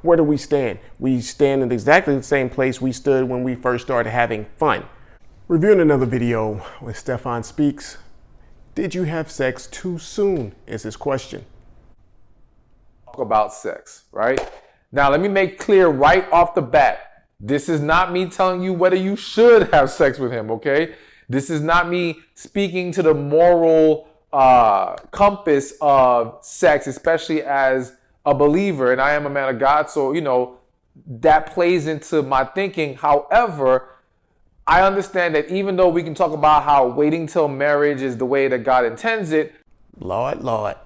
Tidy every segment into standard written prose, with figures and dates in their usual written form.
where do we stand? We stand in exactly the same place we stood when we first started having fun. Reviewing another video with Stephan Speaks. Did you have sex too soon is his question. Talk about sex, right? Now, let me make clear right off the bat. This is not me telling you whether you should have sex with him, okay? This is not me speaking to the moral compass of sex, especially as a believer. And I am a man of God, so, that plays into my thinking. However, I understand that even though we can talk about how waiting till marriage is the way that God intends it, Lord.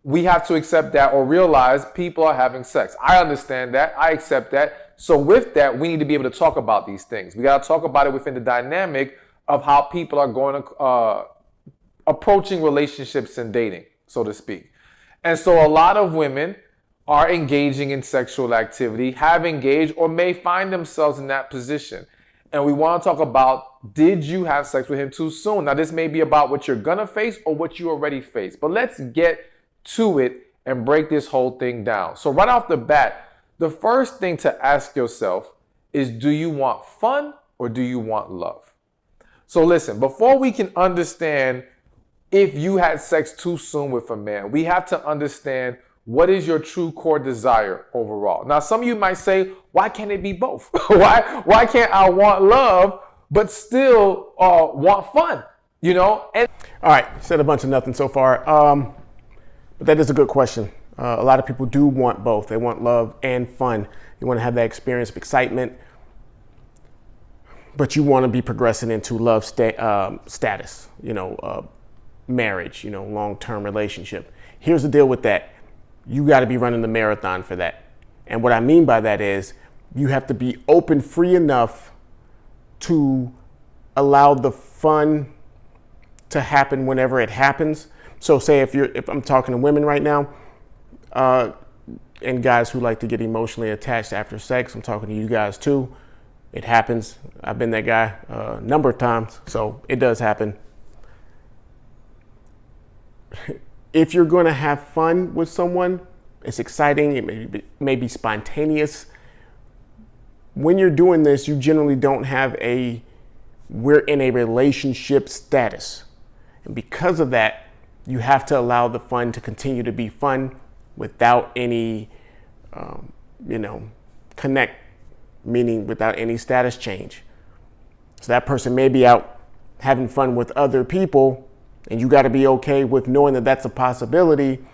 we have to accept that or realize people are having sex. I understand that. I accept that. So with that, we need to be able to talk about these things. We got to talk about it within the dynamic of how people are going to approaching relationships and dating, so to speak. And so a lot of women are engaging in sexual activity, have engaged, or may find themselves in that position. And we want to talk about, did you have sex with him too soon? Now, this may be about what you're going to face or what you already faced. But let's get to it and break this whole thing down. So right off the bat, the first thing to ask yourself is, do you want fun or do you want love? So listen, before we can understand if you had sex too soon with a man, we have to understand what is your true core desire overall. Now, some of you might say, why can't it be both? Why can't I want love but still want fun? And all right, said a bunch of nothing so far. But that is a good question. A lot of people do want both. They want love and fun. You want to have that experience of excitement, but you want to be progressing into love status, marriage, long-term relationship. Here's the deal with that. You got to be running the marathon for that. And what I mean by that is you have to be open, free enough to allow the fun to happen whenever it happens. So say if I'm talking to women right now, and guys who like to get emotionally attached after sex, I'm talking to you guys too. It happens. I've been that guy a number of times, so it does happen. If you're going to have fun with someone, it's exciting, it may be spontaneous. When you're doing this, you generally don't have we're in a relationship status. And because of that, you have to allow the fun to continue to be fun without any, connect, meaning without any status change. So that person may be out having fun with other people, and you got to be okay with knowing that that's a possibility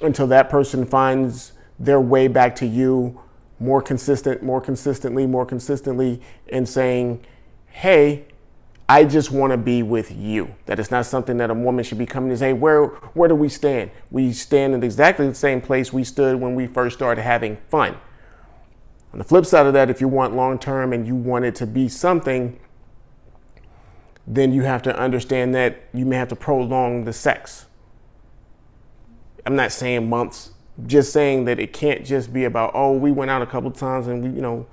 until that person finds their way back to you more consistently, and saying, hey, I just want to be with you. That is not something that a woman should be coming to say, where do we stand? We stand in exactly the same place we stood when we first started having fun. On the flip side of that, if you want long-term and you want it to be something, then you have to understand that you may have to prolong the sex. I'm not saying months, just saying that it can't just be about, we went out a couple of times and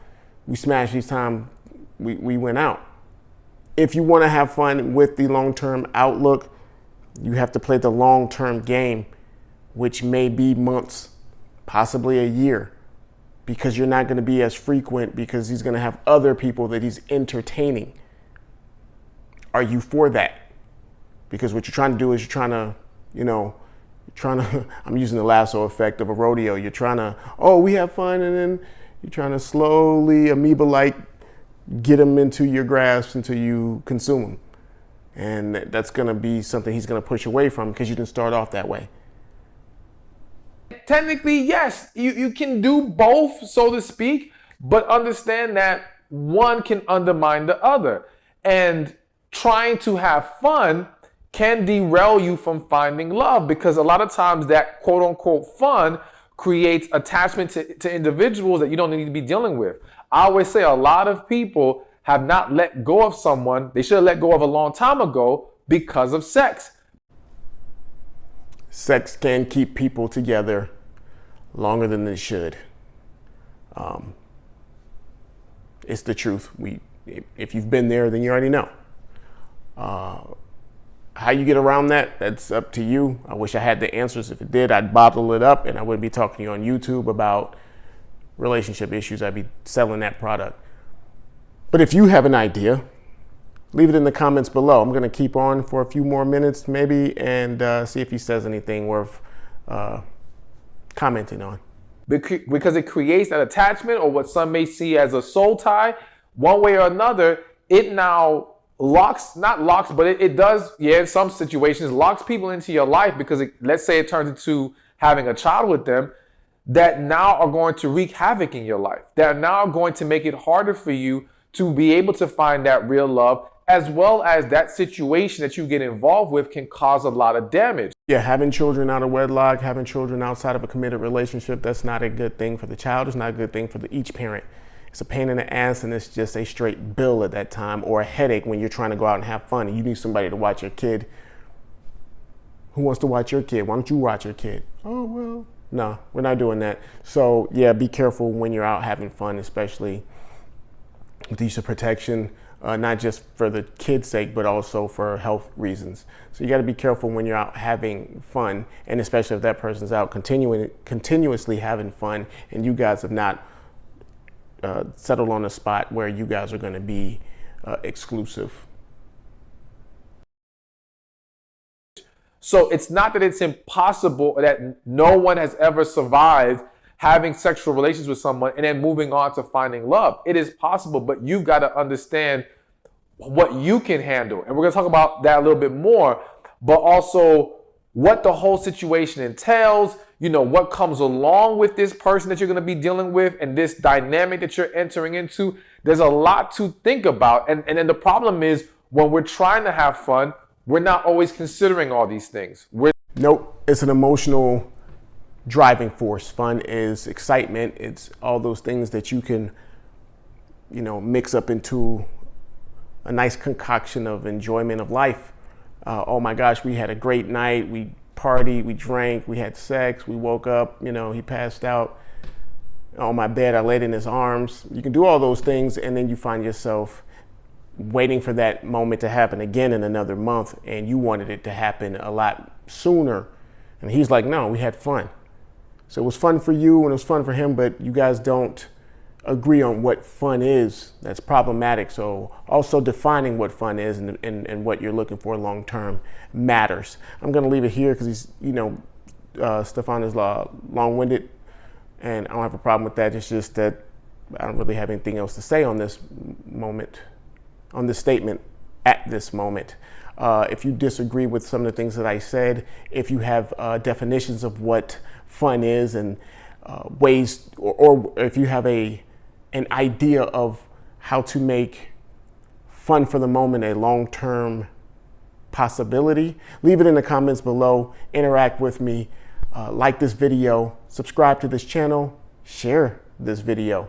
we smashed each time we went out. If you want to have fun with the long-term outlook, you have to play the long-term game, which may be months, possibly a year, because you're not going to be as frequent because he's going to have other people that he's entertaining. Are you for that? Because what you're trying to do is you're trying to, I'm using the lasso effect of a rodeo. You're trying to, we have fun, and then you're trying to slowly, amoeba-like, get them into your grasp until you consume them. And that's going to be something he's going to push away from because you didn't start off that way. Technically, yes, you can do both, so to speak, but understand that one can undermine the other. And trying to have fun can derail you from finding love, because a lot of times that quote unquote fun creates attachment to individuals that you don't need to be dealing with. I always say a lot of people have not let go of someone they should have let go of a long time ago because of sex. Sex can keep people together longer than they should. It's the truth. If you've been there, then you already know. How you get around that, that's up to you. I wish I had the answers. If it did, I'd bottle it up and I wouldn't be talking to you on YouTube about relationship issues. I'd be selling that product. But if you have an idea, leave it in the comments below. I'm going to keep on for a few more minutes maybe and see if he says anything worth commenting on. Because it creates an attachment, or what some may see as a soul tie, one way or another. It now not locks, but it does, in some situations, locks people into your life because let's say it turns into having a child with them that now are going to wreak havoc in your life. That are now going to make it harder for you to be able to find that real love, as well as that situation that you get involved with can cause a lot of damage. Yeah, having children out of wedlock, having children outside of a committed relationship, that's not a good thing for the child. It's not a good thing for each parent. It's a pain in the ass, and it's just a straight bill at that time, or a headache when you're trying to go out and have fun and you need somebody to watch your kid. Who wants to watch your kid? Why don't you watch your kid? Oh, well, no, we're not doing that. So yeah, be careful when you're out having fun, especially with use of protection, not just for the kid's sake, but also for health reasons. So you got to be careful when you're out having fun, and especially if that person's out continuously having fun and you guys have not settled on a spot where you guys are going to be exclusive. So it's not that it's impossible, that no one has ever survived having sexual relations with someone and then moving on to finding love. It is possible, but you've got to understand what you can handle. And we're going to talk about that a little bit more, but also what the whole situation entails, what comes along with this person that you're going to be dealing with and this dynamic that you're entering into. There's a lot to think about. And then the problem is when we're trying to have fun, we're not always considering all these things. Nope, it's an emotional driving force. Fun is excitement. It's all those things that you can, mix up into a nice concoction of enjoyment of life. Oh my gosh, we had a great night. We partied, we drank, we had sex, we woke up, he passed out on my bed. I laid in his arms. You can do all those things, and then you find yourself waiting for that moment to happen again in another month, and you wanted it to happen a lot sooner. And he's like, no, we had fun. So it was fun for you and it was fun for him, but you guys don't agree on what fun is. That's problematic. So also defining what fun is and what you're looking for long term matters. I'm going to leave it here because he's, Stephan is long-winded, and I don't have a problem with that. It's just that I don't really have anything else to say on this moment, on this statement at this moment. If you disagree with some of the things that I said, if you have definitions of what fun is and ways, or if you have an idea of how to make fun for the moment a long-term possibility, leave it in the comments below. Interact with me. Like this video, subscribe to this channel, share this video.